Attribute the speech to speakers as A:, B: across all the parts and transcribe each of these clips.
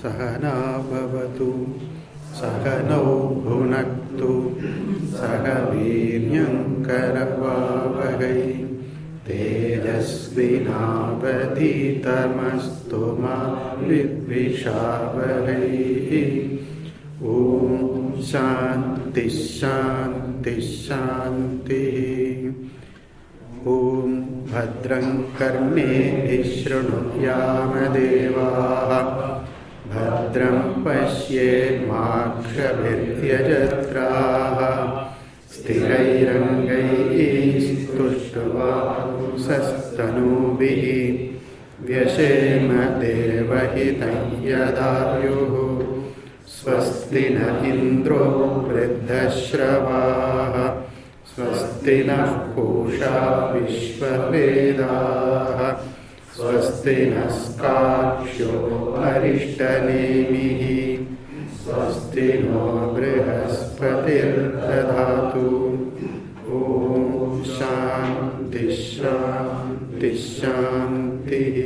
A: सहना भवतु सहनौ भुनक्तु सह वीर्यङ्करवावहै तेजस्विनावधीतमस्तु मा विद्विषावहै। ॐ शान्ति शान्ति शान्तिः। ॐ भद्रं कर्णेभिः शृणुयाम देवाः भद्रं पश्येमाक्षभिर्यजत्राः स्थिरैरङ्गैस्तुष्ट्वांसस्तनूभिः व्यशेम देवहितं यदायुः। स्वस्ति न इन्द्रो वृद्धश्रवाः स्वस्ति नः पूषा विश्ववेदाः स्वस्ति नस्तार्क्ष्यो अरिष्टनेमिः स्वस्ति नो बृहस्पतिर्दधातु। ॐ शान्ति शान्ति शान्तिः।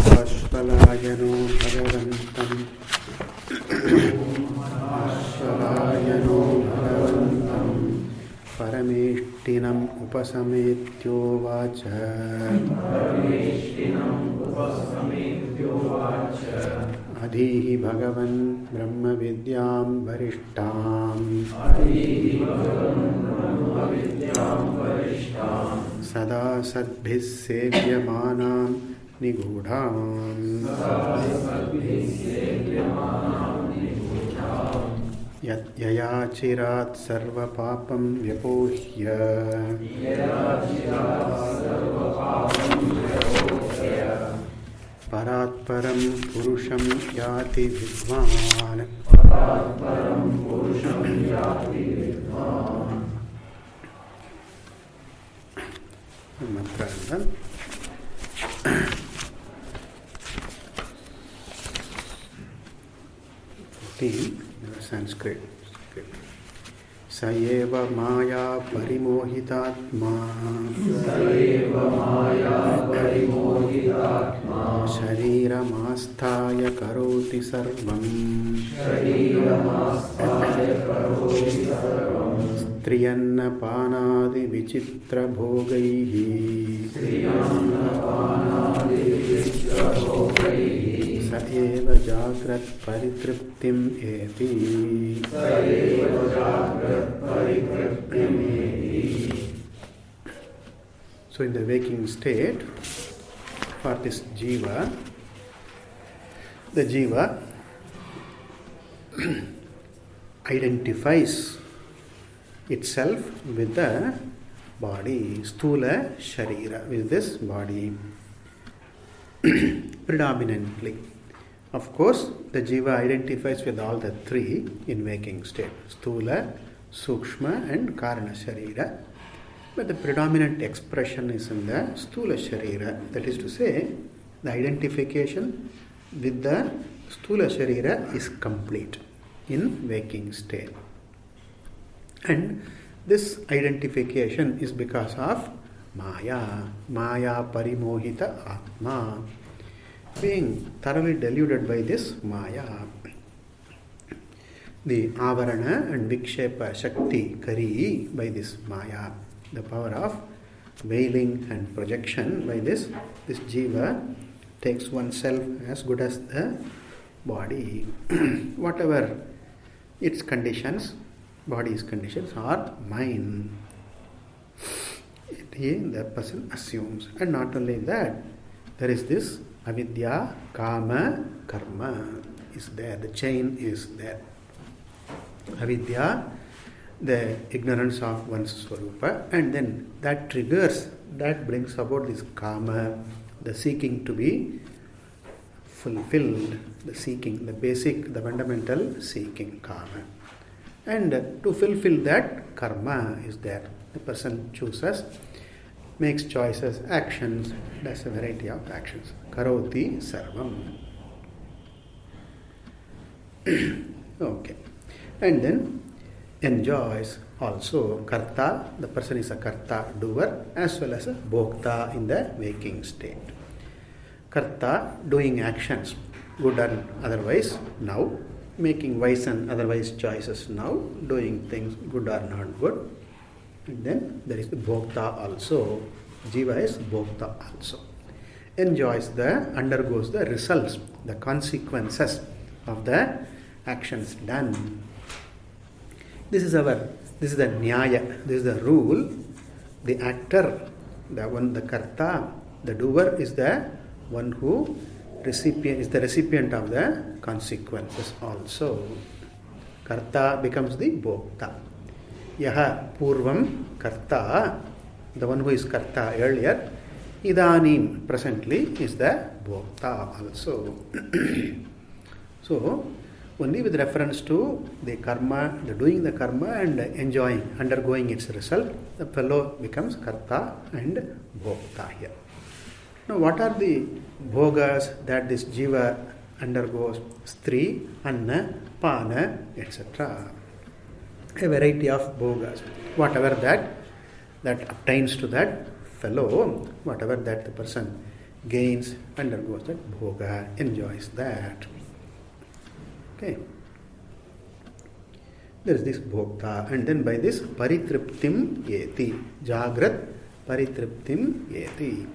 A: अश्वलायनो भगवन्तं परमेष्टिनम् उपसमेत्योवाच अधीहि भगवन् ब्रह्मविद्यां वरिष्ठाम् सदा सद्भिः सेव्यमानां निगूढाम् यया चिरात् सर्वपापं व्यपोह्य परात्परं पुरुषं याति विद्वान्। Sanskrit. स एव माया परिमोहितात्मा शरीरमास्थाय करोति सर्वम् स्त्रियन्नपानादि विचित्रभोगैः स एव जाग्रत् परितृप्तिम् एति। So in the waking state, for this jiva, the jiva identifies itself with the body, sthula sharira, with this body predominantly. Of course, the jiva identifies with all the three in waking state, sthula, sukshma and karana sharira. But the predominant expression is in the sthula sharira. That is to say, the identification with the sthula sharira is complete in waking state. And this identification is because of Maya parimohita atma, being thoroughly deluded by this Maya. The avarana and vikshepa shakti kari by this Maya, the power of veiling and projection by this jiva takes oneself as good as the body. Whatever its conditions, body's conditions are mine. The person assumes. And not only that, there is this avidya, kama, karma is there. The chain is there. Avidya, the ignorance of one's swarupa, and then that triggers, that brings about this kama, the seeking to be fulfilled, the seeking, the basic, the fundamental seeking kama. And to fulfill that, karma is there. The person chooses, makes choices, actions, does a variety of actions. Karoti sarvam. Okay. And then enjoys also. Karta, the person is a karta, doer, as well as a bhokta in the waking state. Karta, doing actions, good and otherwise now, making wise and otherwise choices now, doing things good or not good. And then there is the bhokta also. Jiva is bhokta also. Enjoys undergoes the results, the consequences of the actions done. This is the nyaya, this is the rule. The actor, the karta, the doer is the one who is the recipient of the consequences also. Karta becomes the bhokta. Yaha purvam karta, the one who is karta earlier, idanim presently is the bhokta also. So, only with reference to the karma, the doing the karma and enjoying, undergoing its result, the fellow becomes karta and bhokta here. Now, what are the bhogas that this jiva undergoes? Stri, anna, pana, etc. A variety of bhogas. Whatever that obtains to that fellow, whatever that the person gains, undergoes that bhoga, enjoys that. Okay. There is this bhokta, and then by this paritriptim yeti, jagrat paritriptim yeti,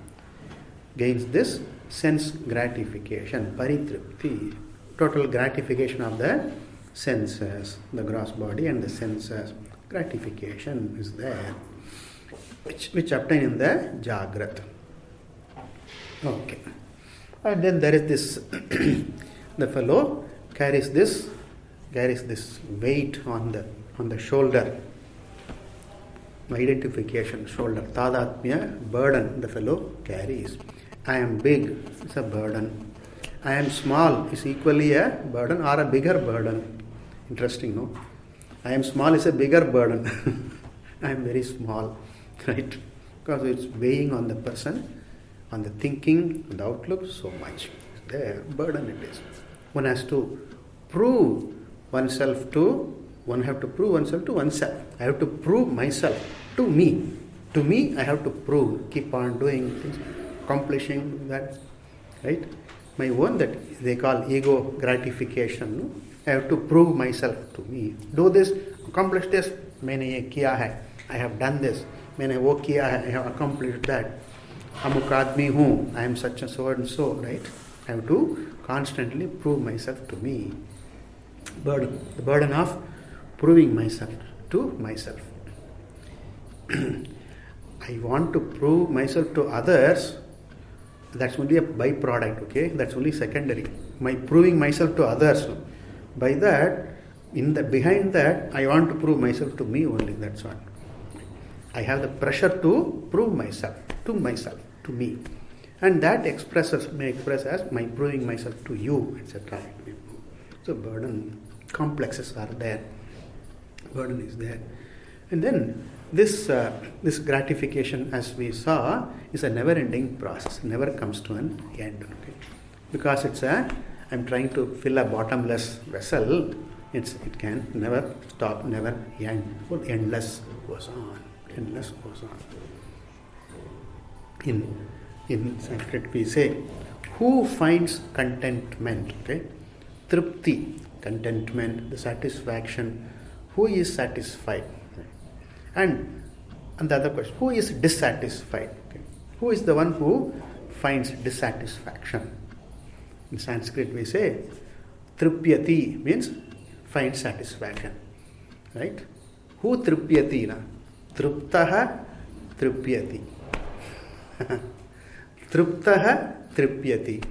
A: gains this sense gratification, paritripti, total gratification of the senses, the gross body and the senses, gratification is there, which obtain in the jagrat. Okay. And then there is this, the fellow carries this weight on the shoulder, identification, shoulder, tadatmya, burden the fellow carries. I am big, it's a burden. I am small is equally a burden or a bigger burden. Interesting, no? I am small is a bigger burden. I am very small, right? Because it's weighing on the person, on the thinking, on the outlook so much. There, burden it is. One has to prove oneself to oneself. I have to prove myself to me. To me, I have to prove, keep on doing things, accomplishing that, right? My own, that they call ego gratification. No? I have to prove myself to me. Do this, accomplish this, maine ye kiya hai. I have done this. Maine wo kiya hai. I have accomplished that. Amuk admi hu. I am such and so, right? I have to constantly prove myself to me. Burden. The burden of proving myself to myself. I want to prove myself to others. That's only a byproduct, okay? That's only secondary. My proving myself to others. By that, behind that, I want to prove myself to me only. That's what. I have the pressure to prove myself, to me. And that may express as my proving myself to you, etc. So burden, complexes are there. Burden is there. And then this gratification, as we saw, is a never-ending process. Never comes to an end. Okay? Because I'm trying to fill a bottomless vessel. It can never stop, never end. So endless goes on. Endless goes on. In Sanskrit we say, who finds contentment? Okay? Tripti, contentment, the satisfaction. Who is satisfied? And the other question, who is dissatisfied? Okay? Who is the one who finds dissatisfaction? In Sanskrit we say, tripyati means finds satisfaction. Right? Who tripyati? Na? Triptaha tripyati. Triptaha tripyati.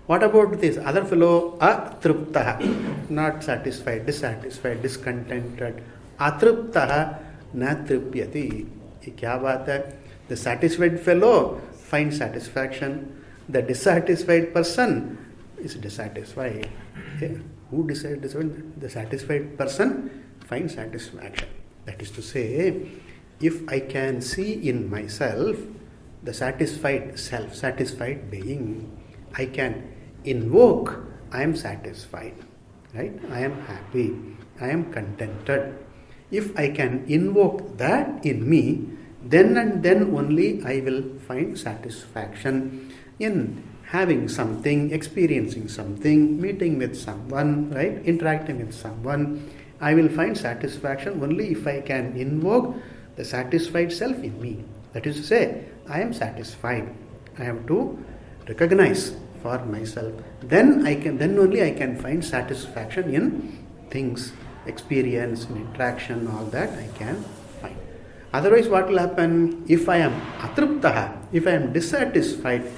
A: What about this other fellow? Atriptaha, not satisfied, dissatisfied, discontented, Atriptaha na tripyati. Ye kya baat hai? The satisfied fellow finds satisfaction. The dissatisfied person is dissatisfied. Okay? Who dissatisfied? The satisfied person finds satisfaction. That is to say, if I can see in myself the satisfied self, satisfied being, I can invoke, I am satisfied, right? I am happy, I am contented. If I can invoke that in me, then and then only I will find satisfaction in having something, experiencing something, meeting with someone, right? Interacting with someone. I will find satisfaction only if I can invoke the satisfied self in me. That is to say, I am satisfied. I have to recognize for myself. Then only I can find satisfaction in things, experience, in interaction, all that I can find. Otherwise, what will happen? If I am atriptaha, if I am dissatisfied, in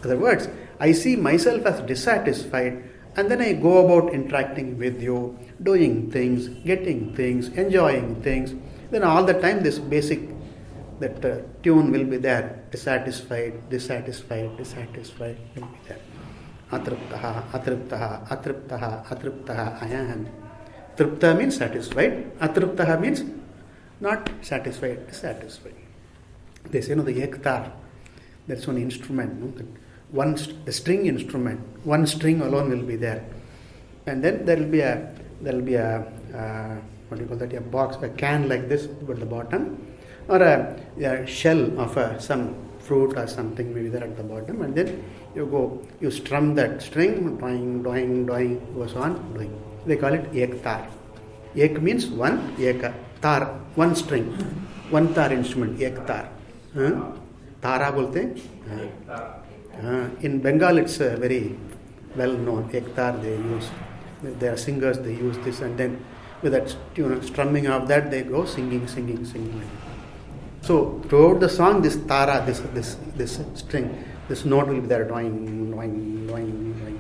A: other words, I see myself as dissatisfied, and then I go about interacting with you, doing things, getting things, enjoying things, then all the time this basic tune will be there. Dissatisfied, dissatisfied, dissatisfied will be there. Atriptaha, atriptaha, atriptaha, atriptaha, ayam. Tripta means satisfied. Atriptaha means not satisfied, dissatisfied. They say, the ektar, that's one instrument. The string instrument, one string alone will be there. And then there will be a what do you call that? A box, a can like this at the bottom, or a shell of some fruit or something maybe there at the bottom, and then you strum that string, doing, doing, doing, goes on doing. They call it ektar. Ek means one, eka, tar, one string, one tar instrument, ektar. Tara bolte? In Bengal it's very well known. Ektar they use. There are singers, they use this, and then with that strumming of that, they go singing. So throughout the song, this tara, this string, this note will be there, doing, doing, doing, doing.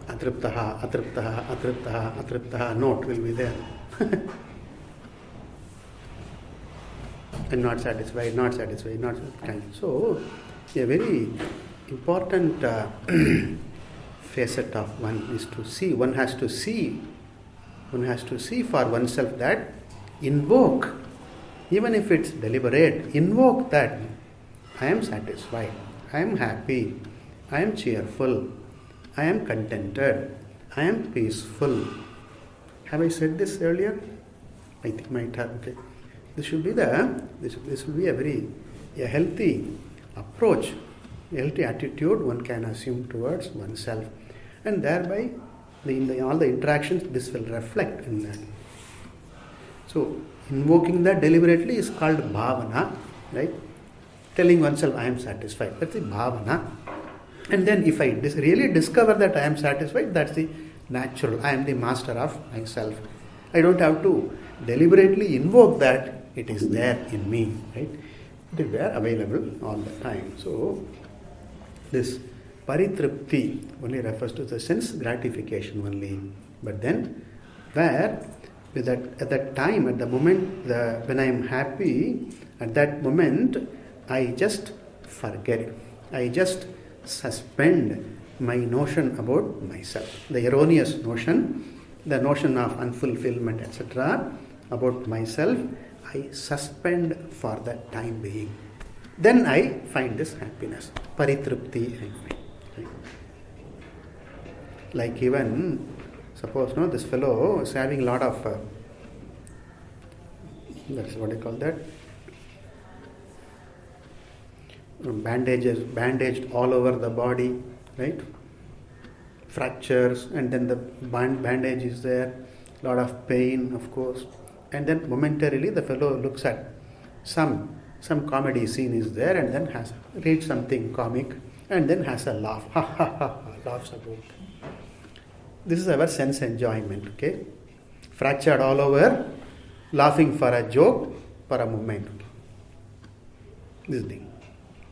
A: Atriptaha, atriptaha, atriptaha, atriptaha, note will be there. And not satisfied, not satisfied, not satisfied. So a very important facet of one is to see. One has to see for oneself that, invoke, even if it's deliberate, invoke that I am satisfied, I am happy, I am cheerful, I am contented, I am peaceful. Have I said this earlier? I think might have. Okay. This should be this will be a healthy approach, a healthy attitude one can assume towards oneself, and thereby all the interactions this will reflect in that. So invoking that deliberately is called bhavana, right? Telling oneself I am satisfied, that's the bhavana. And then if I really discover that I am satisfied, that's the natural. I am the master of myself. I don't have to deliberately invoke that. It is there in me, right? It is there, available all the time. So this paritripti only refers to the sense gratification only. But then, where at that time, at the moment when I am happy, at that moment I just forget it. I just suspend my notion about myself, the erroneous notion, the notion of unfulfillment, etc. about myself. I suspend for that time being. Then I find this happiness, paritripti. Like even, suppose this fellow is having a lot of, that's what I call that, bandaged all over the body, right? Fractures, and then the bandage is there, a lot of pain, of course. And then momentarily the fellow looks at some comedy scene is there, and then reads something comic, and then has a laugh, laughs about. This is our sense enjoyment, okay? Fractured all over, laughing for a joke, for a moment. Okay? This thing,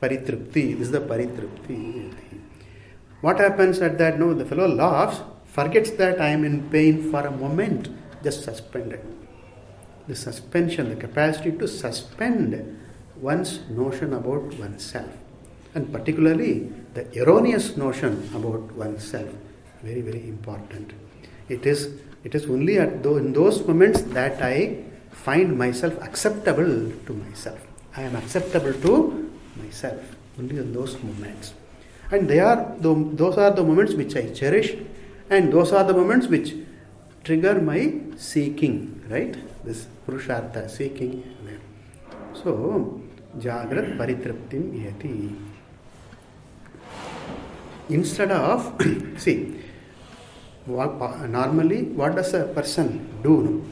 A: paritripti. This is the paritripti. What happens at that? No, the fellow laughs forgets that I am in pain for a moment, just suspended. The suspension, the capacity to suspend one's notion about oneself, and particularly the erroneous notion about oneself, very, very important. It is only in those moments that I find myself acceptable to myself. I am acceptable to myself, only in those moments. And those are the moments which I cherish, and those are the moments which trigger my seeking, right? This Purushartha, seeking. So, Jagrat Paritraptim Yati. Instead of, see, normally what does a person do?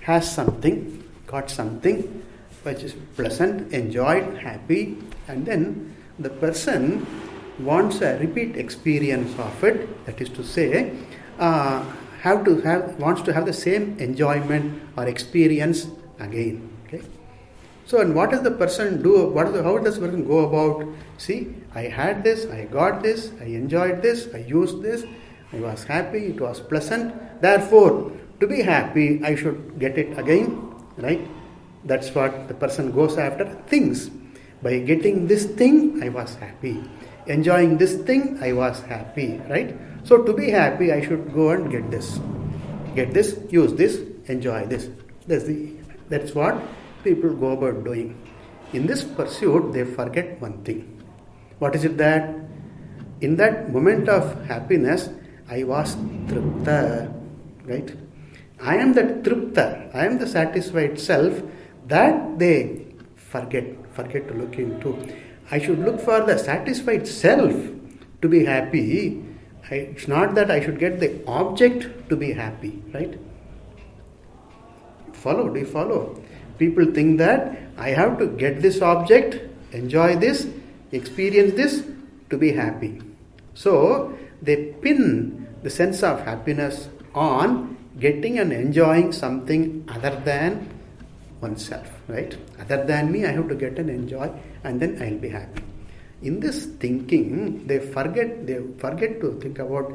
A: Has something, got something which is pleasant, enjoyed, happy, and then the person wants a repeat experience of it. That is to say, wants to have the same enjoyment or experience again. Okay. So, and what does the person do? How does the person go about? See, I had this, I got this, I enjoyed this, I used this, I was happy, it was pleasant. Therefore, to be happy, I should get it again, right? That's what the person goes after. Things. By getting this thing, I was happy. Enjoying this thing, I was happy, right? So to be happy, I should go and get this. Get this, use this, enjoy this. That's what people go about doing. In this pursuit, they forget one thing. What is it that? In that moment of happiness, I was tripta, right? I am the tripta, I am the satisfied self that they forget to look into. I should look for the satisfied self to be happy. It's not that I should get the object to be happy, right? Do you follow? People think that I have to get this object, enjoy this, experience this to be happy. So they pin the sense of happiness on getting and enjoying something other than oneself, right? Other than me, I have to get and enjoy, and then I'll be happy. In this thinking, they forget to think about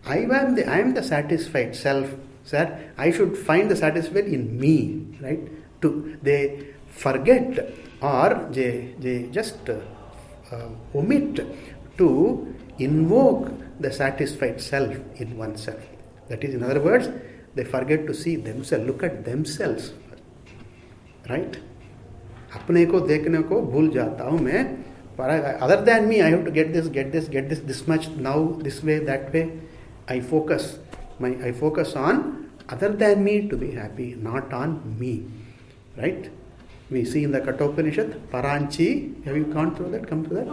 A: I am the satisfied self, sir. I should find the satisfied in me, right? They forget, or they just omit to invoke the satisfied self in oneself. That is, in other words, they forget to see themselves, look at themselves, right? अपने को देखने को भूल जाता हूँ मैं. Other than me, I have to get this much now, this way, that way. I focus on other than me to be happy, not on me, right? We see in the Kathopanishad, Paranchi. Have you gone through that? Come to that.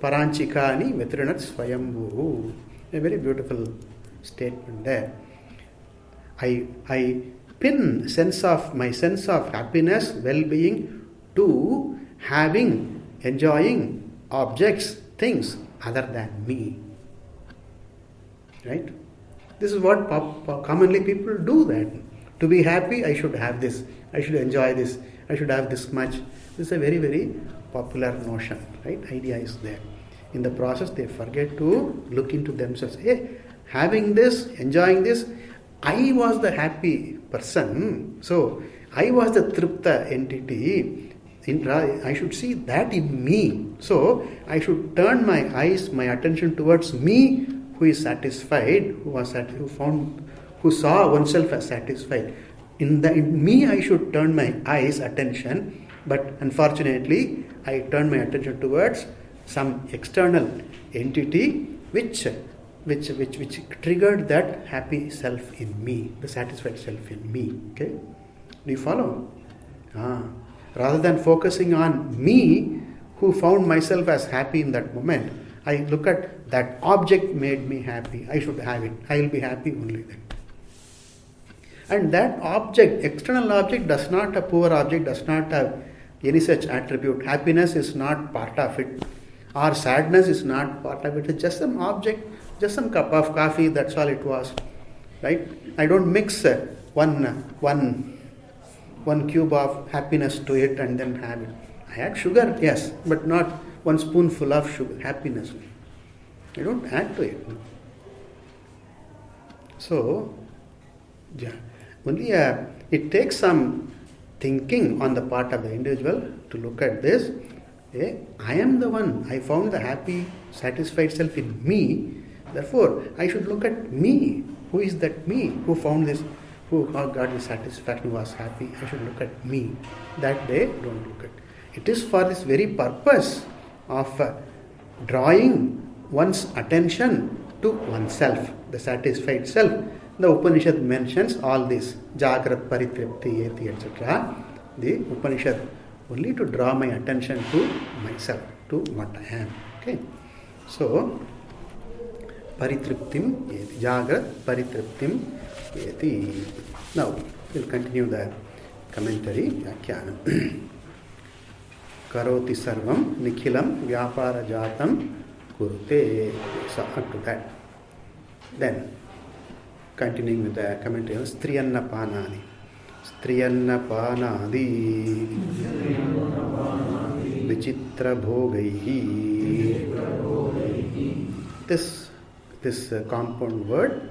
A: Paranchikani Vetrinat Swayambhu. A very beautiful statement there. I pin my sense of happiness, well-being to enjoying objects, things other than me. Right? This is what commonly people do that. To be happy, I should have this. I should enjoy this. I should have this much. This is a very, very popular notion. Right? Idea is there. In the process, they forget to look into themselves. Hey, having this, enjoying this, I was the happy person. So, I was the tripta entity. I should see that in me. So, I should turn my attention towards me, who is satisfied, who saw oneself as satisfied. In me, I should turn my attention, but unfortunately, I turn my attention towards some external entity which triggered that happy self in me, the satisfied self in me. Okay, do you follow? Rather than focusing on me, who found myself as happy in that moment, I look at that object made me happy. I should have it. I will be happy only then. And that object, external object, a poor object, does not have any such attribute. Happiness is not part of it, or sadness is not part of it. It's just some object, just some cup of coffee. That's all it was, right? I don't mix one cube of happiness to it and then have it. I had sugar, yes, but not one spoonful of sugar. Happiness. I don't add to it. So, yeah, only it takes some thinking on the part of the individual to look at this. I am the one. I found the happy, satisfied self in me. Therefore, I should look at me. Who is that me? Who found this? Who got the satisfaction? Was happy? I should look at me. That they don't look at. It is for this very purpose of drawing one's attention to oneself, the satisfied self. The Upanishad mentions all this, Jagrat Paritripti, Eti, etc. The Upanishad only to draw my attention to myself, to what I am. Okay. So, Paritriptim Eti, Jagrat Paritriptim Eti. Now, we'll continue the commentary, Vyakyanam. Karoti sarvam nikhilam vyapara jatam kurute. So, up to that. Then, continuing with the commentary, Striyanna Panadi. Striyanna Panadi Vichitra Bhogaihi. This compound word,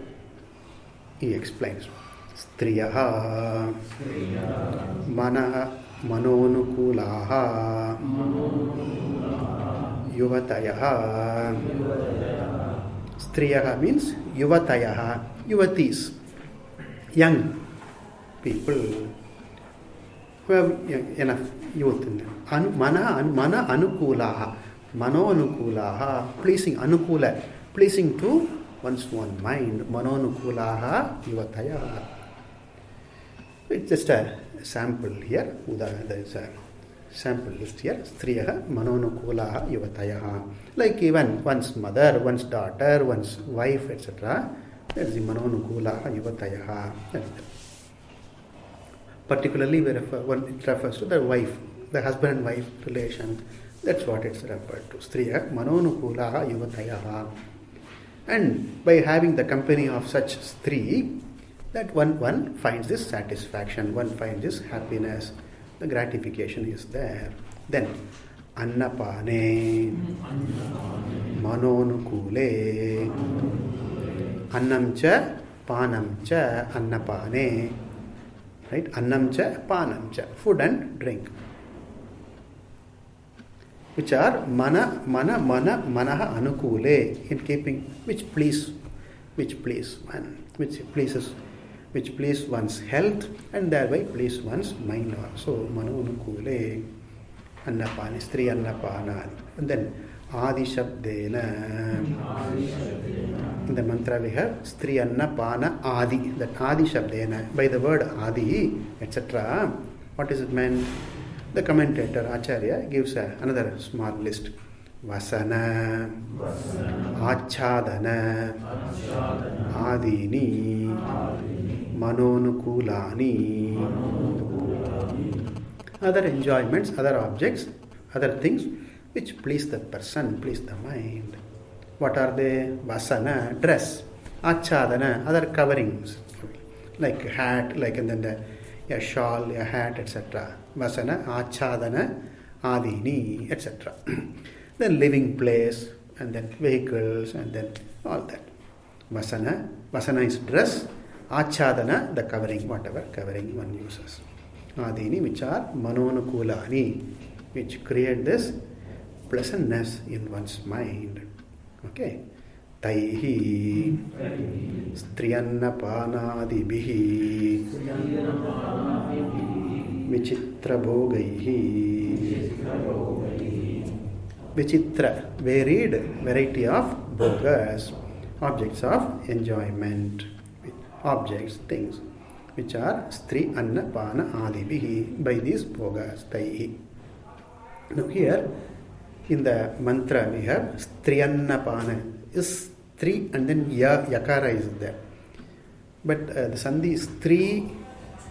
A: he explains. Striyaha Manonukulaha Yuvatayaha. Striyaha means Yuvatayaha, Yuvatis, young people who have enough youth in them. Mana anukulaha, mano anukulaha, pleasing, anukula, pleasing to one's own mind. Mano anukulaha Yuvatayaha. It's just a sample here. There is a sample list here. Striyaha manonukulaha yuvatayaha. Like even one's mother, one's daughter, one's wife, etc. That is the manonukulaha yuvatayaha. Particularly when it refers to the wife, the husband and wife relation. That's what it's referred to. Striyaha manonukulaha yuvatayaha. And by having the company of such stri, that one finds this satisfaction, one finds this happiness, the gratification is there. Then, Annapane, Manonukule, Annamcha, Panamcha, Annapane, right? Annamcha, Panamcha, food and drink, which are Manaha Anukule, in keeping, which please one, which please one's health and thereby please one's mind also. Manonukule, Annapani, Stri Annapana. And then Adi Shabdena. In the mantra we have Stri Annapana Adi. That Adi Shabdena. By the word Adi, etc. What is it meant? The commentator Acharya gives another small list. Vasana, Achadana, Adini, Manonukulani, other enjoyments, other objects, other things which please the person, please the mind. What are they? Vasana, dress. Achadana, other coverings, like a hat, like and then a shawl, a hat, etc. Vasana, Achadana, Adini, etc. Then living place, and then vehicles, and then all that. Vasana is dress. Achadana, the covering, whatever covering one uses. Adini, which are manonukulani, which create this pleasantness in one's mind. Okay. Taihi Striyannapanadibihi Vichitra Bhogaihi. Vichitra, varied variety of bhogas, objects of enjoyment, objects, things, which are Stri Annapana Adibihi, by these bhogas, Taihi. Now here, in the mantra we have Striyannapana, is Stri and then Yakara is there. But the Sandhi is Stri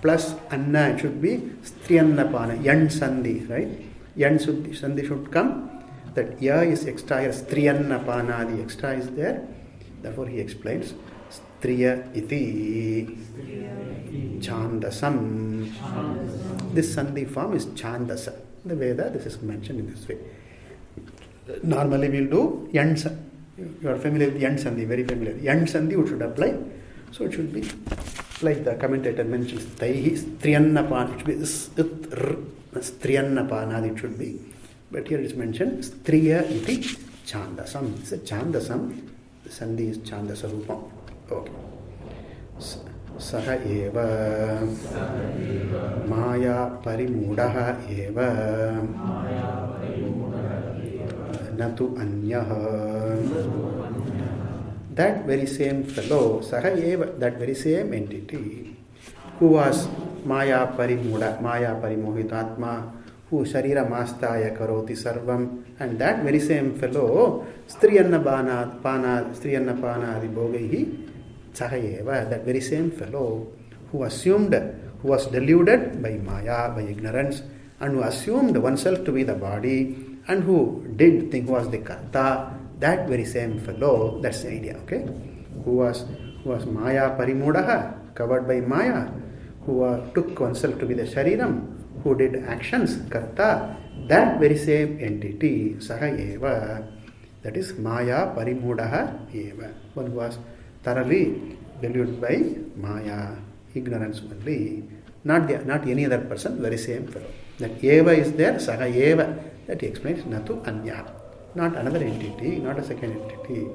A: plus Anna, it should be Striyannapana, Yan Sandhi, right? Yan Sandhi should come. That Ya is extra here, Striyannapana, the extra is there. Therefore he explains Striya iti Chandasam. This Sandhi form is Chandasa. In the Veda, this is mentioned in this way. Normally we'll do Yan Sandhi. You are familiar with Yan Sandhi, very familiar. Yan Sandhi should apply. So it should be like the commentator mentions, Taihi Striyannapan, it should be Striyannapanad, it should be. But here it is mentioned Striya iti Chandasam. It's a Chandasam. The Sandhi is Chandasa Rupam. Okay. Saha eva Maya Parimudaha eva Natu Anyaha. That very same fellow, Saha eva, that very same entity, who was Maya Parimuda, Maya Parimohitatma, who Sharira Mastaya Karoti Sarvam, and that very same fellow, Striyanna Pana Adibogaihi, Sahayeva, that very same fellow who was deluded by Maya, by ignorance, and who assumed oneself to be the body, and who did think was the Karta, that very same fellow, that's the idea, okay? Who was Maya Parimudaha, covered by Maya, who took oneself to be the Shariram, who did actions, Karta, that very same entity, Sahayeva, that is Maya Parimudaha Eva, one who was thoroughly deluded by Maya, ignorance only, not any other person, very same fellow. That Eva is there, Sahayeva, that he explains, Natu Anya, not another entity, not a second entity.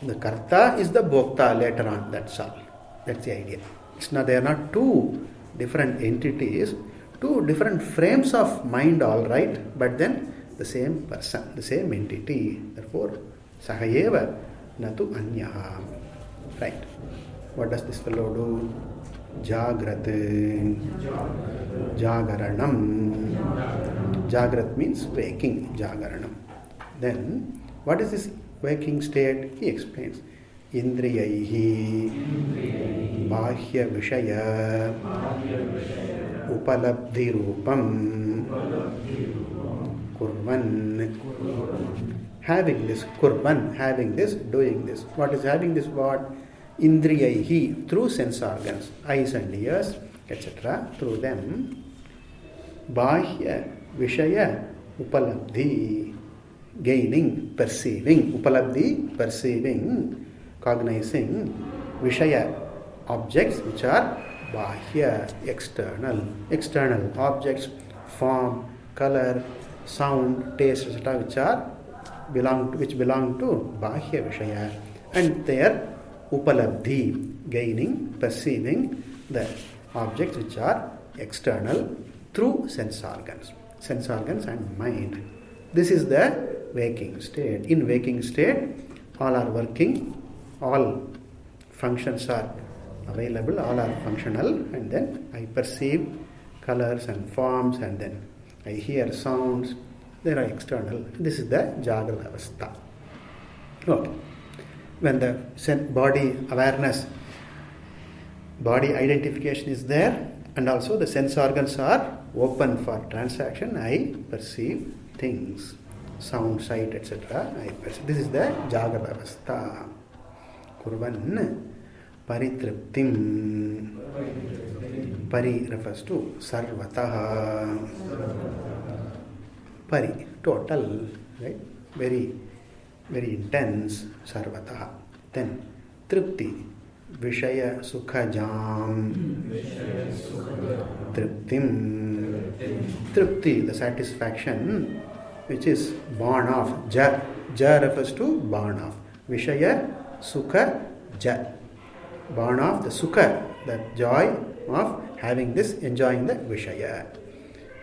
A: The Karta is the Bhokta later on, that's all. That's the idea. They are not two different entities, two different frames of mind, all right, but then the same person, the same entity. Therefore, Sahayeva Natu Anyaha. Right. What does this fellow do? Jagrat. Jagaranam. Jagrat means waking. Jagaranam. Then, what is this waking state? He explains. Indriyaihi Bahya Vishaya Upalabdhi Rupam Kurvan. Having this, Kurvan, having this, doing this. What is having this? What? Indriyaihi, through sense organs, eyes and ears, etc. Through them. Bahya Vishaya Upalabdhi, gaining, perceiving. Upalabdhi, perceiving, cognizing. Vishaya, objects which are Bahya, external objects, form, color, sound, taste, etc. which belong to Bahya Vishaya, and their Upalabdhi, gaining, perceiving the objects which are external through sense organs and mind. This is the waking state. In waking state, all are working, all functions are available, all are functional, and then I perceive colors and forms, and then I hear sounds. They are external. This is the Jagrata Avastha. Okay. When the body awareness, body identification is there, and also the sense organs are open for transaction, I perceive things, sound, sight, etc. This is the Jagrata Avastha. Kurvan Paritriptim. Pari refers to Sarvataha. Pari, total, right? Very, very intense, Sarvataha. Then, Tripti, Vishaya Sukhajam. Triptim. Tripti, the satisfaction which is born of. Ja refers to born of. Vishaya Sukha Ja. Born of the Sukha, the joy of having this, enjoying the Vishaya.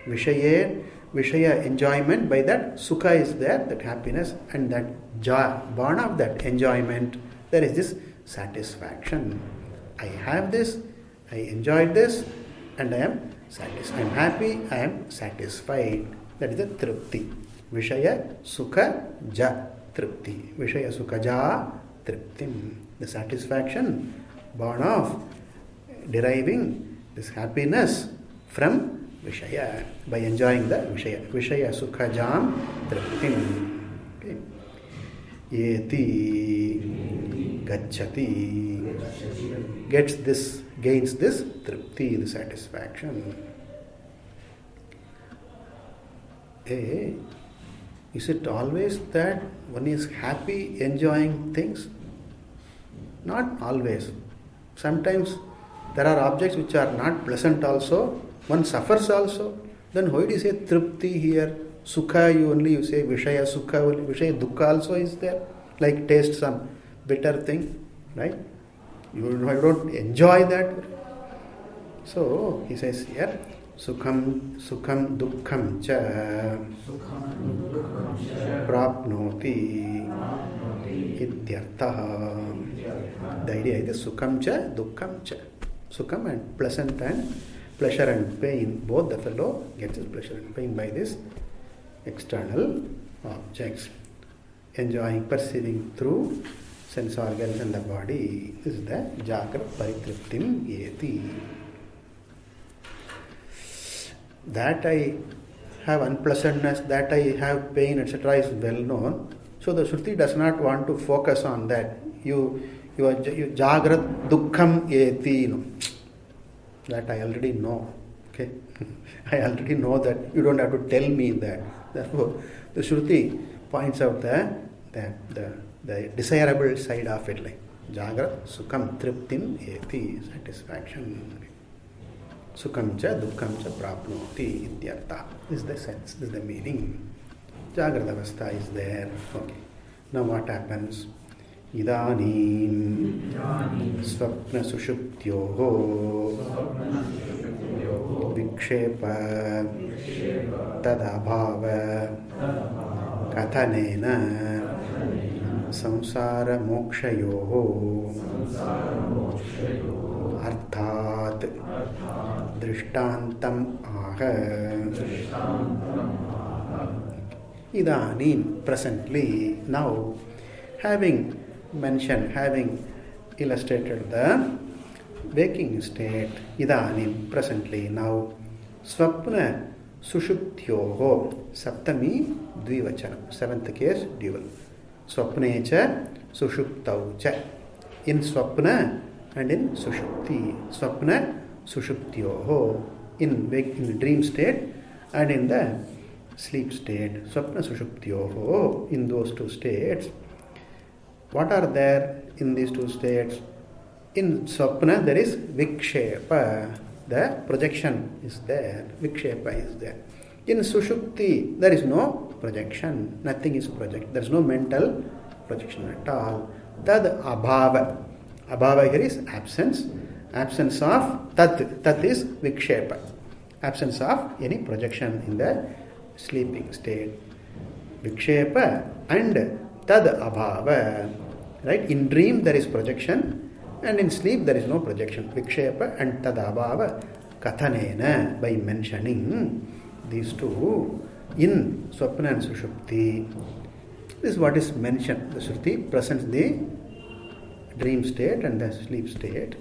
A: Vishaya enjoyment, by that Sukha is there, that happiness, and that joy, born of that enjoyment, there is this satisfaction. I have this, I enjoyed this, and I am satisfied. I am happy, I am satisfied. That is the Tripti. Vishaya Sukha Ja Tripti. Vishaya Sukha Ja Triptim. The satisfaction born of deriving this happiness from Vishaya, by enjoying the Vishaya. Vishaya Sukha Jam Triptim. Okay. Yeti Gacchati. Gains this Tripti, the satisfaction. Is it always that one is happy enjoying things? Not always. Sometimes there are objects which are not pleasant also. One suffers also. Then why do you say tripti here? Sukha you say Vishaya Sukha only. Vishaya Dukkha also is there. Like taste some bitter thing. Right? You don't enjoy that. So he says here, Sukham Dukkham cha Prapnoti Idyartha. The idea is Sukham cha Dukkham cha. Sukham and pleasant and pleasure and pain. Both the fellow gets his pleasure and pain by this external objects. Enjoying, perceiving through sense organs and the body. This is the Jagra Paritriptim Yeti. That I have unpleasantness, that I have pain, etc. is well known. So the Shruti does not want to focus on that. You Jagrat Dukkham Yeti. No. That I already know. Okay? I already know that. You don't have to tell me that. Therefore, the Shruti points out the desirable side of it, like Jagrat Sukham Triptim Eti, satisfaction. Sukham cha Dukkham cha Prapnoti Idyartha. This is the sense, this is the meaning. Jagrata Avastha is there. Okay. Now what happens? Idanim Swapna Sushuptyoho Vikshepa Tadabhava Kathanena Samsara Mokshayoho Arthat Drishtantam Aha. Idanim, presently, now, having illustrated the waking state, Idanim, presently, now, Swapna Sushuptyoho, Saptami Dvivachanam, seventh case, dual. Swapnecha Sushuptaucha. In Swapna and in Sushupti. Swapna Sushuptyoho, in dream state and in the sleep state. Swapna Sushuptyoho, in those two states. What are there in these two states? In Swapna there is Vikshepa, the projection is there. Vikshepa is there. In Sushupti there is no projection, nothing is projected. There is no mental projection at all. Tad abhava. Abhava here is absence. Absence of tat. Tat is Vikshepa. Absence of any projection in the sleeping state. Vikshepa and tad abhava. Right? In dream there is projection and in sleep there is no projection. Vikshepa and tad abhava kathanena, by mentioning these two in Swapna and Sushupti. This is what is mentioned. The Shruti presents the dream state and the sleep state.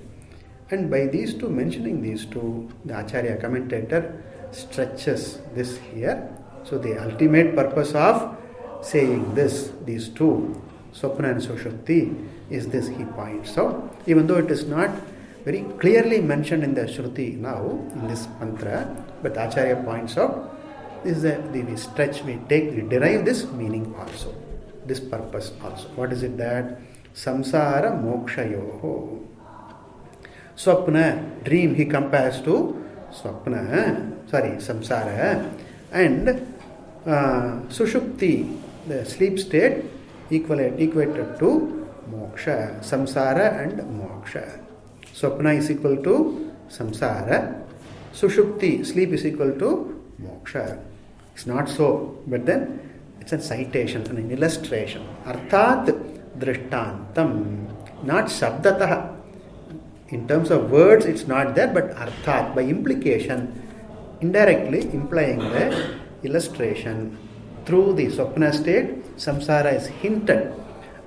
A: And by these two, mentioning these two, the Acharya commentator stretches this here. So the ultimate purpose of saying this, these two, Swapna and Sushupti, is this, he points out. Even though it is not very clearly mentioned in the Shruti now, in this mantra, but Acharya points out, this is we stretch, we derive this meaning also, this purpose also. What is it that? Samsara mokshayoho. Swapna, dream, he compares to samsara, and Sushupti, the sleep state, equated to moksha, samsara and moksha. Swapna is equal to samsara, Sushupti, sleep, is equal to moksha. It's not so, but then it's a citation, an illustration. Arthat drishtantam, not shabdatah. In terms of words, it's not there, but arthat, by implication, indirectly implying the illustration. Through the Swapna state, samsara is hinted,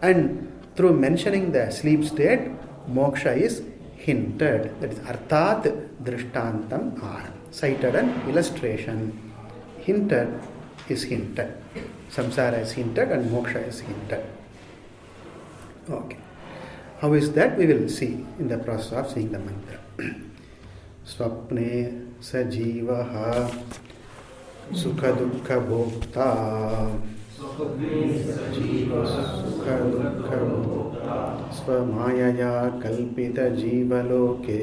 A: and through mentioning the sleep state, moksha is hinted. That is arthat drishtantam ah, cited an illustration. Hinted is hinted. Samsara is hinted and moksha is hinted. Okay. How is that? We will see in the process of seeing the mantra. Swapne sajivaha sukha dukkha bhokta. Sukha dukkha bhokta. स्वमायया कल्पित जीवलोके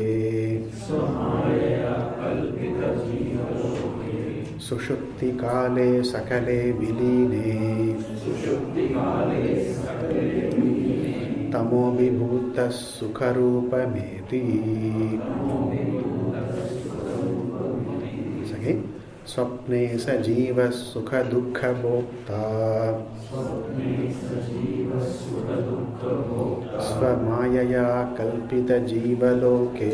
A: सुषुप्ति काले सकले विलीने तमो विभूतः सुखरूपमेति स्वप्ने स जीवः सुख दुःख भोक्ता स्वमायया कल्पित जीवलोके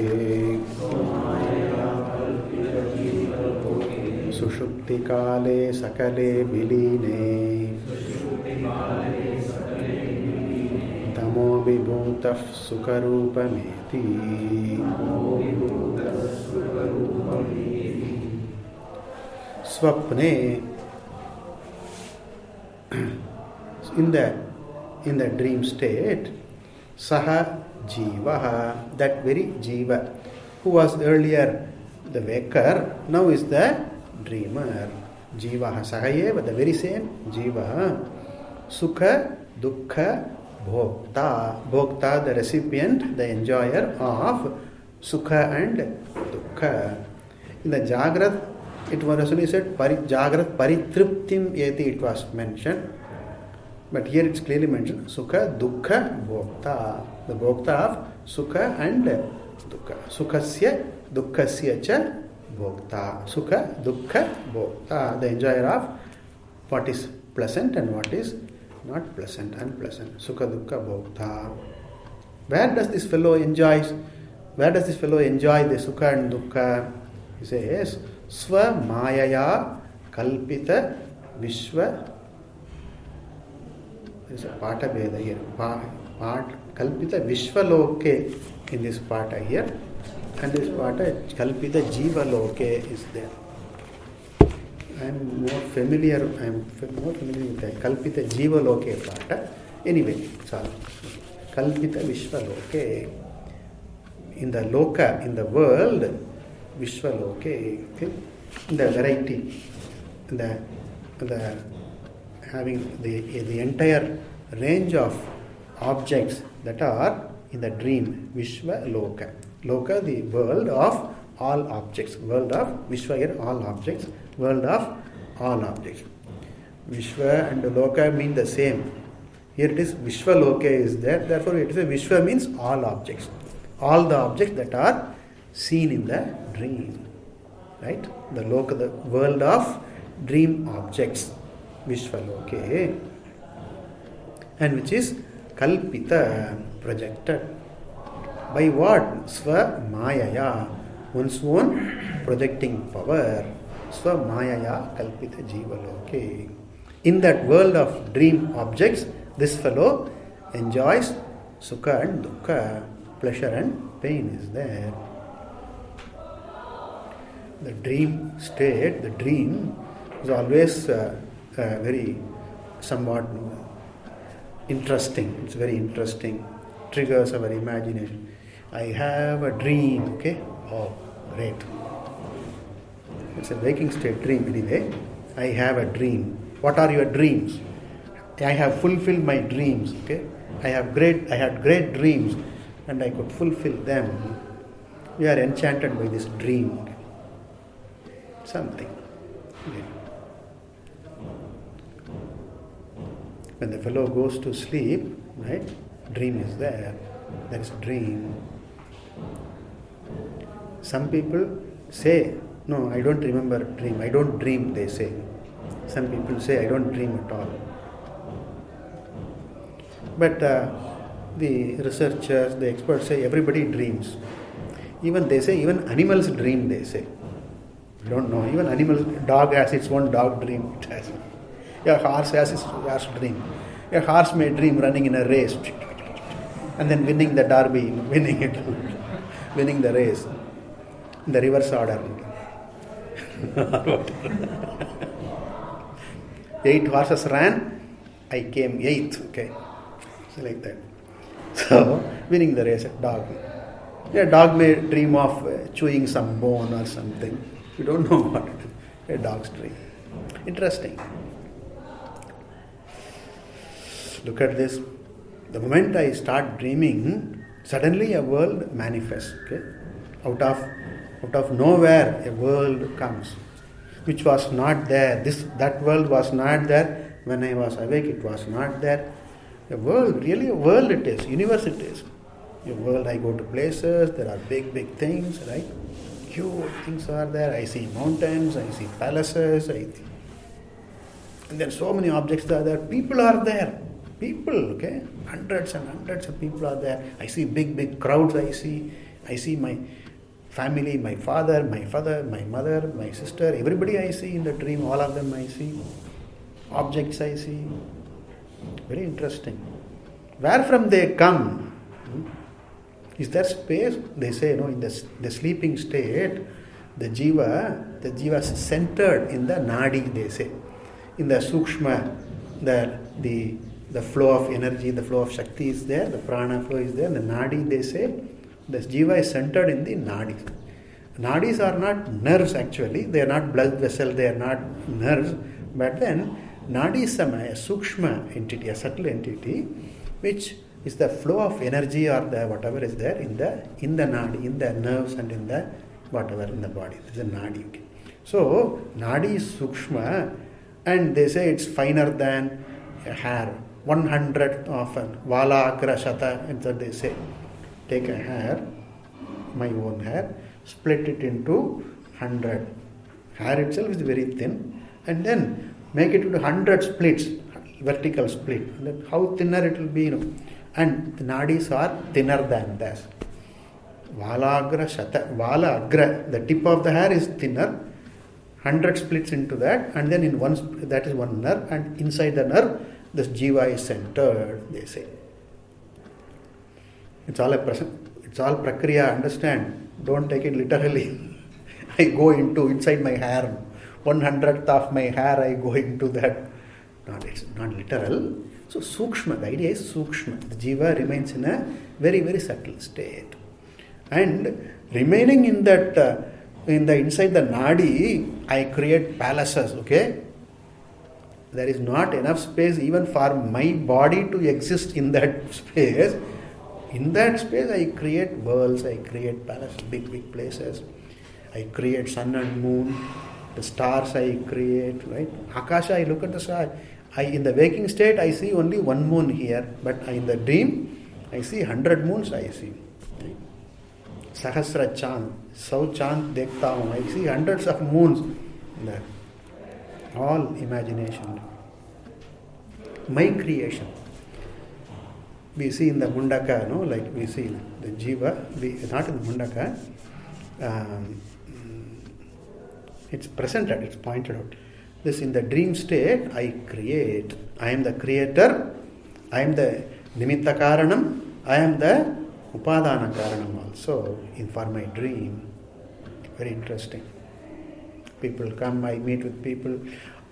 A: सुषुप्ति काले सकले विलीने तमो विभूतः सुखरूपमेति स्वप्ने in the dream state saha jiva, that very jiva who was earlier the waker now is the dreamer. Jiva sahaye, but the very same jiva sukha dukkha bhokta, bhokta the recipient, the enjoyer of sukha and dukkha. In the jagrat it was actually said jagrat paritriptim yeti, it was mentioned, but here it's clearly mentioned sukha dukkha bhokta, the bhokta of sukha and dukkha. Sukhasya dukkhasya cha bhokta, sukha dukkha bhokta, the enjoyer of what is pleasant and what is not pleasant, unpleasant. Sukha dukkha bhokta. Where does this fellow enjoy the sukha and dukkha? He says Swa Mayaya Kalpita Vishwa. There is a Pata Veda here. Kalpita Vishwaloke in this Pata here. And this Pata Kalpita Jiva Loke is there. I am more familiar with the Kalpita Jiva Loke Pata. Anyway, it's all. Kalpita Vishwaloke. In the Loka, in the world, Vishwaloke, okay? The variety, the having the entire range of objects that are in the dream, Vishwaloka. Loka, the world of all objects. World of Vishwa here, all objects. World of all objects. Vishwa and Loka mean the same. Here it is Vishwaloka is there. Therefore it is a Vishwa means all objects. All the objects that are seen in the dream, right? The loka, the world of dream objects, Vishwaloke, and which is kalpita, projected. By what? Swa Mayaya, one's own projecting power. Swa Mayaya kalpita jivaloke. In that world of dream objects, this fellow enjoys sukha and dukkha, pleasure and pain is there. The dream state, the dream is always very somewhat interesting. It's very interesting. Triggers our imagination. I have a dream, okay? Oh, great. It's a waking state dream anyway. I have a dream. What are your dreams? I have fulfilled my dreams, okay? I had great dreams and I could fulfill them. We are enchanted by this dream. Something. Okay. When the fellow goes to sleep, right? Dream is there. There is a dream. Some people say, no, I don't remember a dream. I don't dream, they say. Some people say, I don't dream at all. But the researchers, the experts say everybody dreams. Even they say, even animals dream, they say. I don't know. Even animals, dog has its own dog dream. It has. A horse has its horse dream. A horse may dream running in a race and then winning the derby, winning the race. In the reverse order. 8 horses ran, I came 8th. Okay. So like that. So, winning the race, dog. A dog may dream of chewing some bone or something. You don't know what it is. A dog's dream. Interesting. Look at this. The moment I start dreaming, suddenly a world manifests. Okay? Out of nowhere, a world comes, which was not there. That world was not there when I was awake. It was not there. A world, really a world it is. Universe it is. A world. I go to places. There are big things, right? Huge things are there. I see mountains. I see palaces. And then so many objects are there. People are there. People, okay? Hundreds and hundreds of people are there. I see big crowds. I see my family, my father, my mother, my sister. Everybody I see in the dream. All of them I see. Objects I see. Very interesting. Where from they come? Is there space? They say, in the sleeping state, the jiva is centered in the nadi, they say. In the sukshma, the flow of energy, the flow of shakti is there, the prana flow is there, the nadi, they say, the jiva is centered in the nadis. Nadis are not nerves actually, they are not blood vessels, they are not nerves, but then nadi is a sukshma entity, a subtle entity, which is the flow of energy or the whatever is there in the nadi, in the nerves and in the whatever in the body. This is a nadi. Okay. So nadi is sukshma, and they say it's finer than a hair. 1/100th of an vala agra shata, and that they say. Take a hair, my own hair, split it into 100. Hair itself is very thin, and then make it into 100 splits, vertical split. And then how thinner it will be, And the nadis are thinner than this. Vala agra shata, vala agra, the tip of the hair is thinner. 100 splits into that, and then that is one nerve, and inside the nerve, this jiva is centered, they say. It's all prakriya, understand? Don't take it literally. I go inside my hair. 1/100th of my hair, I go into that. No, it's not literal. So sukshma, the idea is sukshma. The jiva remains in a very, very subtle state. And remaining in that, inside the nadi, I create palaces, okay? There is not enough space even for my body to exist in that space. In that space, I create worlds, I create palaces, big places. I create sun and moon, the stars I create, right? Akasha, I look at the sky. In the waking state, I see only one moon here, but in the dream, I see 100 moons, I see. Right? Sahasra Chand, Sau Chand Dekhta Hu. I see hundreds of moons there. All imagination. My creation. We see in the Mundaka, like we see the jiva, not in the Mundaka, it's presented, it's pointed out. This in the dream state, I create. I am the creator, I am the nimitta karanam, I am the upadana karanam also for my dream. Very interesting. People come, I meet with people,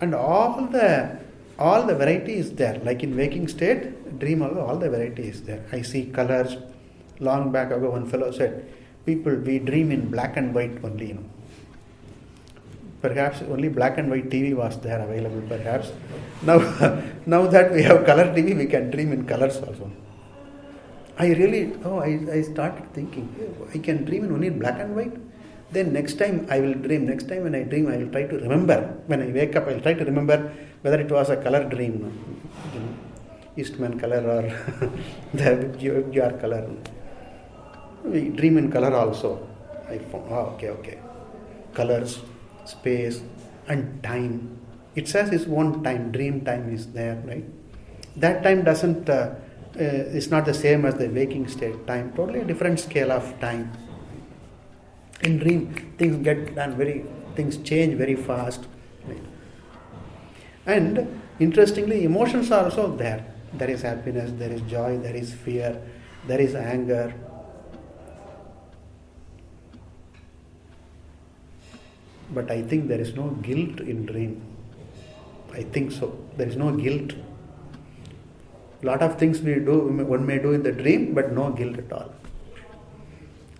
A: and all the variety is there. Like in waking state, dream also, all the variety is there. I see colors. Long back ago, one fellow said, people, we dream in black and white only, Perhaps only black and white TV was there available, perhaps. Now that we have color TV, we can dream in colors also. I started thinking, I can dream in only black and white. Then next time I will dream. Next time when I dream, I will try to remember. When I wake up, I will try to remember whether it was a color dream. Eastman color or the Yogyar color. We dream in color also. I found, okay. Colors, space and time. It says its own time. Dream time is there, right? That time doesn't, it's not the same as the waking state time. Totally a different scale of time. In dream, things get done things change very fast. Right? And interestingly, emotions are also there. There is happiness, there is joy, there is fear, there is anger. But I think there is no guilt in dream. I think so. There is no guilt. Lot of things one may do in the dream, but no guilt at all.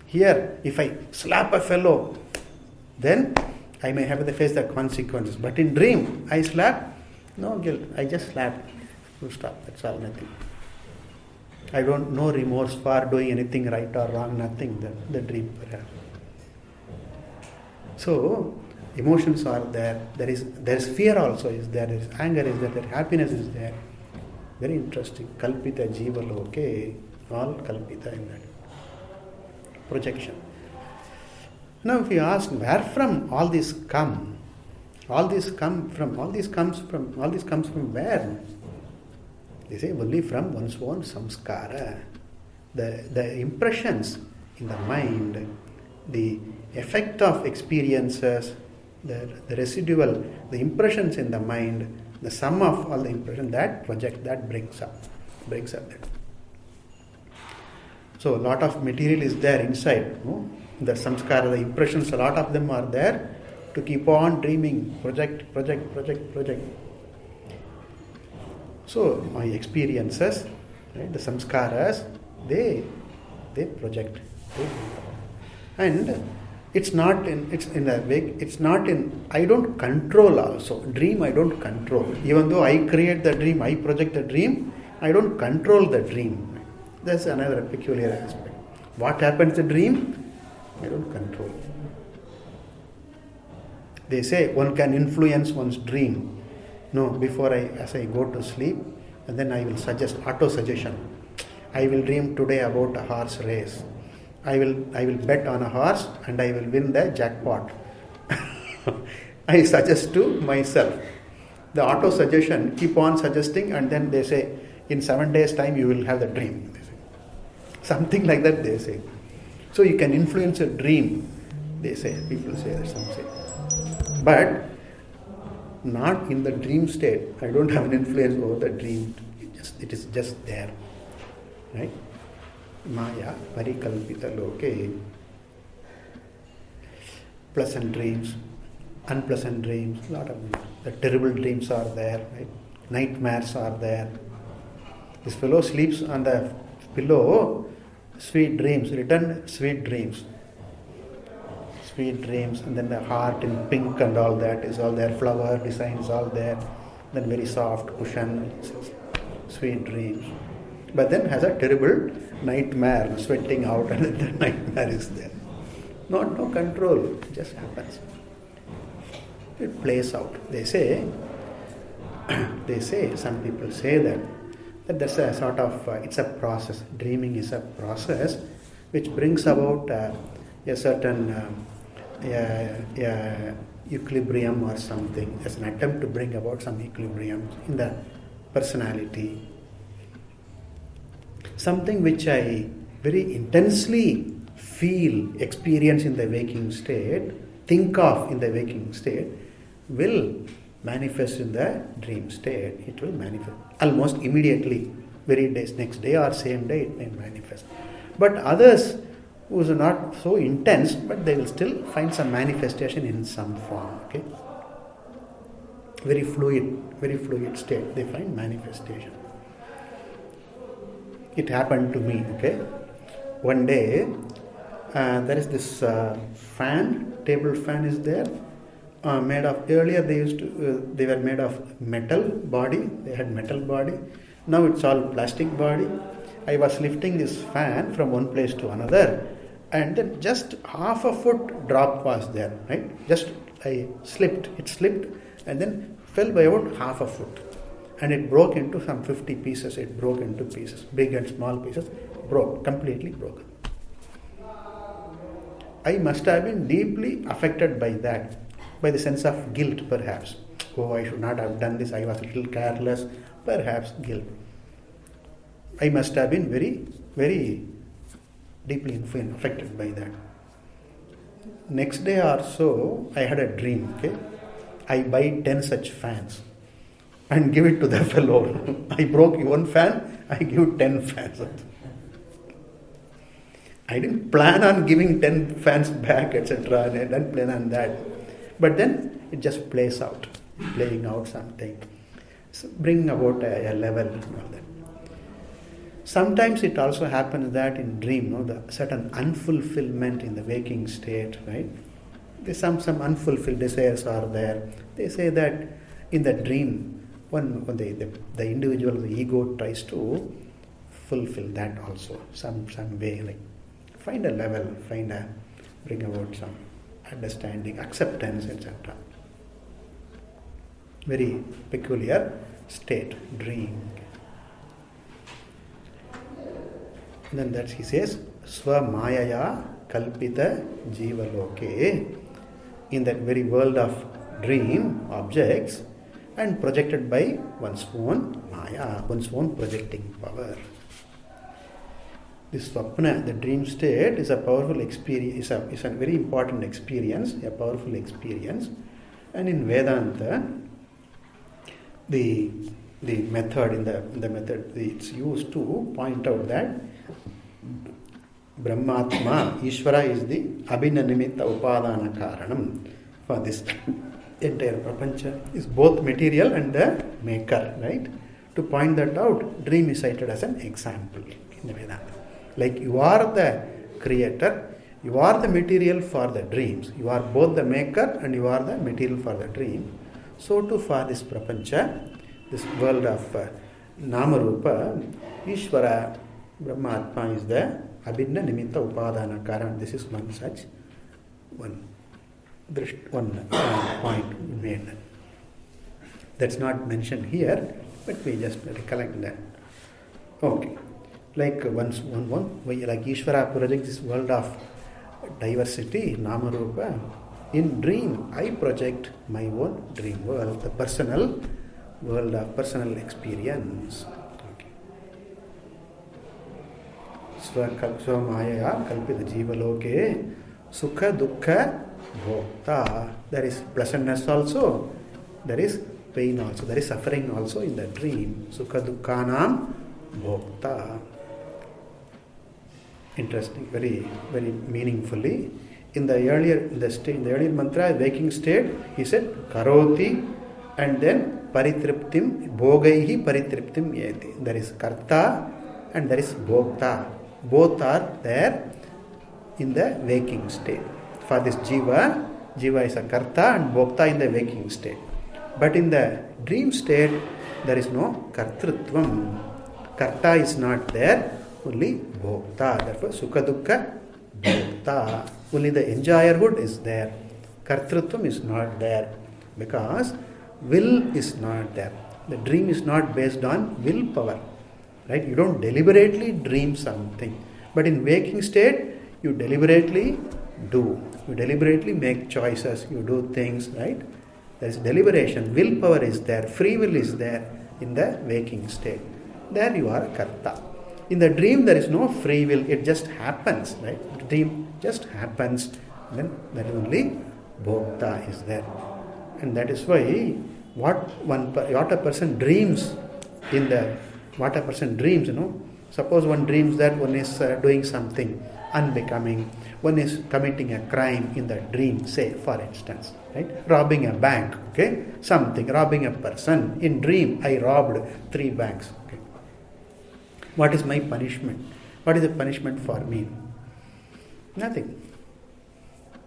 A: Here, if I slap a fellow, then I may have to face the consequences. But in dream, I slap, no guilt. I just slap. Full stop. That's all, nothing. I don't know remorse for doing anything right or wrong, nothing, the dream perhaps. So, emotions are there. There is fear also is there. There is anger is there. There is happiness is there. Very interesting. Kalpita jiva loke, all kalpita in that projection. Now, if you ask where from all this come, all this comes from where? They say only from one's own samskara. The impressions in the mind, the effect of experiences, the residual, the impressions in the mind, the sum of all the impressions that brings up that. So a lot of material is there inside. No? The samskara, the impressions, a lot of them are there to keep on dreaming, project. So my experiences, right, the samskaras, they project, and it's not in I don't control also. Dream I don't control. Even though I create the dream, I project the dream, I don't control the dream. That's another peculiar aspect. What happens in the dream, I don't control. They say one can influence one's dream. No, as I go to sleep, and then I will suggest auto-suggestion. I will dream today about a horse race. I will bet on a horse and I will win the jackpot. I suggest to myself. The auto-suggestion, keep on suggesting, and then they say, in 7 days' time you will have the dream. They say. Something like that they say. So you can influence a dream, they say. People say that, some say. But not in the dream state. I don't have an influence over the dream. It is just there. Right? Maya, parikalpita loke. Pleasant dreams, unpleasant dreams, a lot of them. The terrible dreams are there, right? Nightmares are there. This fellow sleeps on the pillow, sweet dreams, written sweet dreams. Sweet dreams, and then the heart in pink and all that is all there, flower designs all there, then very soft cushion, sweet dreams. But then has a terrible nightmare, sweating out, and then the nightmare is there. No control, it just happens. It plays out. They say, some people say that there's a sort of, it's a process. Dreaming is a process which brings about a certain equilibrium or something. There's an attempt to bring about some equilibrium in the personality. Something which I very intensely feel, experience in the waking state, think of in the waking state, will manifest in the dream state. It will manifest almost immediately, next day or same day it may manifest. But others who are not so intense, but they will still find some manifestation in some form. Okay, very fluid state. They find manifestation. It happened to me. Okay, one day there is this table fan is there. Made of, earlier they were made of metal body, they had metal body. Now it's all plastic body. I was lifting this fan from one place to another, and then just half a foot drop was there, right? Just it slipped, and then fell by about half a foot. And it broke into some 50 pieces, it broke into pieces, big and small pieces, completely broken. I must have been deeply affected by that. By the sense of guilt, perhaps. Oh, I should not have done this, I was a little careless, perhaps guilt. I must have been very, very deeply affected by that. Next day or so, I had a dream, okay? I buy 10 such fans and give it to the fellow. I broke one fan, I give 10 fans. I didn't plan on giving 10 fans back, etc. I didn't plan on that. But then it just plays out, playing out something, so bring about a level and all that. Sometimes it also happens that in dream, the certain unfulfillment in the waking state, right? There's some unfulfilled desires are there. They say that in the dream, when the individual, the ego tries to fulfill that also, some way, like find a level, bring about some understanding, acceptance, etc. Very peculiar state, dream. And then that he says, Swamayaya kalpita jivaloke, in that very world of dream objects and projected by one's own maya, one's own projecting power. This swapna, the dream state, is a powerful experience, is a very important experience, a powerful experience. And in Vedanta, the method, it's used to point out that Brahmatma, Ishvara, is the abhinanimitta upadana karanam for this entire prapancha, is both material and the maker, right? To point that out, dream is cited as an example in the Vedanta. Like you are the creator, you are the material for the dreams. You are both the maker and you are the material for the dream. So too for this prapancha, this world of Namarupa, Ishvara, Brahmatma is the Abhinna Nimitta Upadana Karan. This is one such one point made. That's not mentioned here, but we just recollect that. Okay. Like like Ishvara projects this world of diversity, Namarupa. In dream, I project my own dream world, the personal world of personal experience. Swamaya kalpita jivaloke sukha dukkha bhokta. There is pleasantness also, there is pain also, there is suffering also in the dream. Sukha dukkhanam bhokta. Interesting, very, very meaningfully. In the earlier mantra, waking state, he said karoti and then paritriptim, bhogaihi paritriptim yeti. There is karta and there is bhokta. Both are there in the waking state. For this jiva is a karta and bhokta in the waking state. But in the dream state, there is no kartrutvam. Karta is not there, only bhokta. Therefore, sukha dukkha bhokta. Only the enjoyerhood is there. Kartrutvam is not there because will is not there. The dream is not based on willpower. Right? You don't deliberately dream something. But in waking state, you deliberately do. You deliberately make choices. You do things, right? There is deliberation. Willpower is there. Free will is there in the waking state. There you are karta. In the dream, there is no free will. It just happens, right? The dream just happens. Then that only bhokta is there. And that is why what a person dreams, suppose one dreams that one is doing something unbecoming, one is committing a crime in the dream, say for instance, right? Robbing a bank, okay? Robbing a person. In dream, I robbed 3 banks, okay? What is my punishment? What is the punishment for me? Nothing.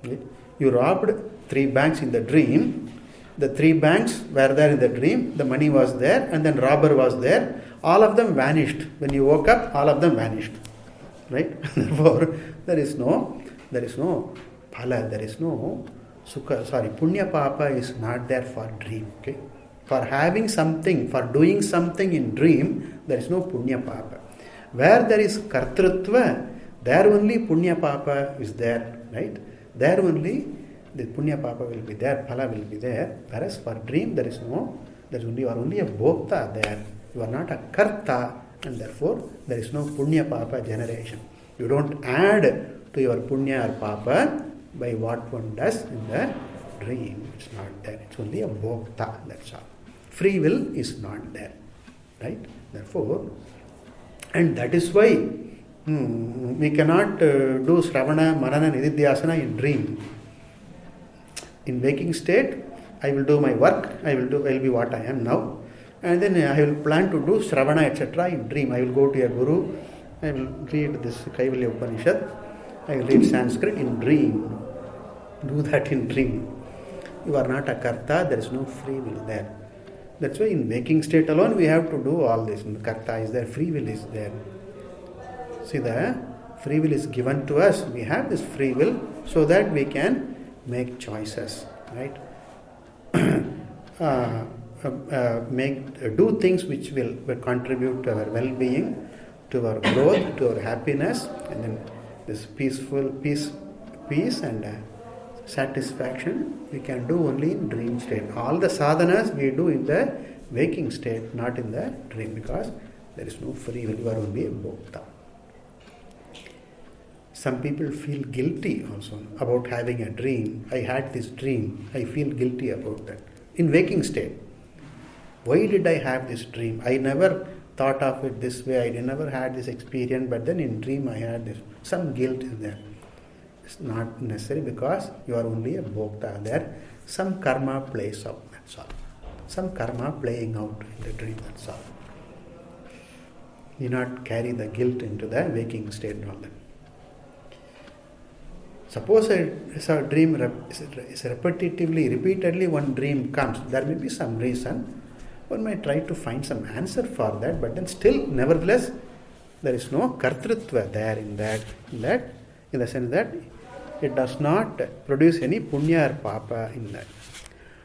A: Right? You robbed 3 banks in the dream. The 3 banks were there in the dream. The money was there and then robber was there. All of them vanished. When you woke up, all of them vanished. Right? Therefore, there is no phala, there is no punya papa is not there for dream. Okay? For having something, for doing something in dream, there is no punya papa. Where there is kartrutva, there only punya papa is there. Right? There only the punya papa will be there, phala will be there. Whereas for dream, you are only a bhokta there. You are not a karta, and therefore there is no punya papa generation. You don't add to your punya or papa by what one does in the dream. It's not there. It's only a bhokta, that's all. Free will is not there. Right? Therefore, and that is why we cannot do Shravana, Manana, Nididhyasana in dream. In waking state, I will do my work, I will be what I am now. And then I will plan to do Shravana, etc. in dream. I will go to a guru, I will read this Kaivalyopanishad, I will read Sanskrit in dream. Do that in dream. You are not a karta, there is no free will there. That's why in waking state alone we have to do all this. Karta is there, free will is there. See, the free will is given to us. We have this free will so that we can make choices, right? Do things which will contribute to our well-being, to our growth, to our happiness, and then this peace and satisfaction we can do only in dream state. All the sadhanas we do in the waking state, not in the dream, because there is no free will. You are only a bhokta. Some people feel guilty also about having a dream. I had this dream. I feel guilty about that. In waking state, why did I have this dream? I never thought of it this way. I never had this experience, but then in dream I had this. Some guilt is there. It's not necessary, because you are only a bhokta. There, some karma plays out. That's all. Some karma playing out in the dream. That's all. You not carry the guilt into the waking state and all that. Suppose a dream is repeatedly one dream comes. There may be some reason. One might try to find some answer for that, but then still, nevertheless, there is no kartrutva there in the sense that it does not produce any punya or papa in that.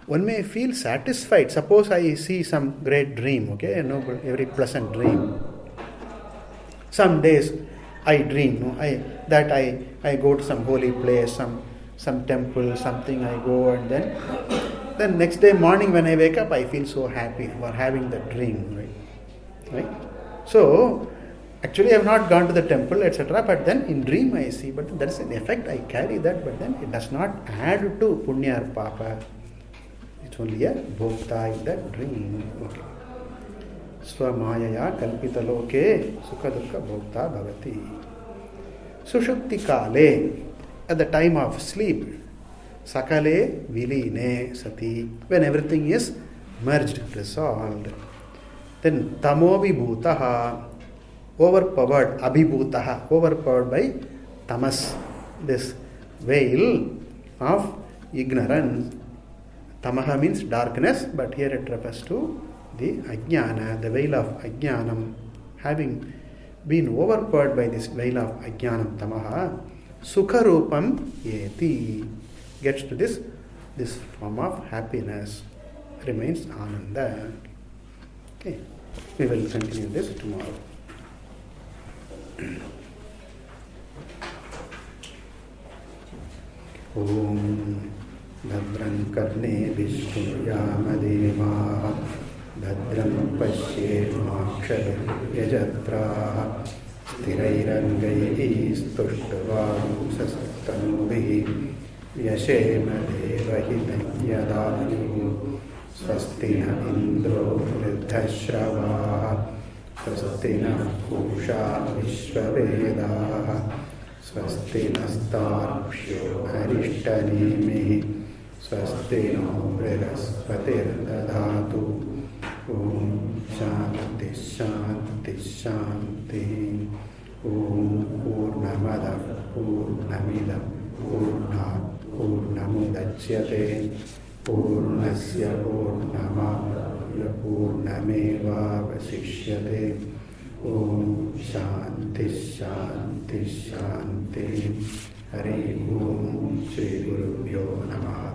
A: One may feel satisfied. Suppose I see some great dream, okay, a noble, very pleasant dream. Some days I dream, I go to some holy place, some temple, something I go, and then next day morning when I wake up, I feel so happy for having that dream, right? So actually I have not gone to the temple, etc. But then in dream I see, but there is an effect, I carry that, but then it does not add to punya or papa. It's only a bhokta in that dream. Okay. Swamayaya kalpita loke sukha dukkha bhokta bhavati. Sushupti kale, at the time of sleep, sakale viline sati, when everything is merged, resolved. Then tamobi bhutaha, overpowered, abhibhutaha, overpowered by tamas, this veil of ignorance. Tamaha means darkness, but here it refers to the ajnana, the veil of ajnanam. Having been overpowered by this veil of ajnanam, tamaha, sukha rupam yeti, gets to this form of happiness, remains ananda. Okay, we will continue this tomorrow. Om Bhadram karne vishnuryama deva Bhadram pasye makshayajatra Sthirairangai stushtavam sastanubihi Yashema devahi yadayu Swastina indro vridhashrava Swastina pusha vishvavedaha Swastina starpshyo harishtanimehi Swastino Brihaspati Dadhatu. Om Shanti Shanti Shanti. Om Purnamada Purnamidam Purnat Purnamudachyate Purnasya Purnamaya Purnameva Vasishyate. Om Shanti Shanti Shanti. Hari Om Shri Gurubhyo Namah.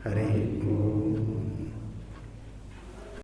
A: Hari Om.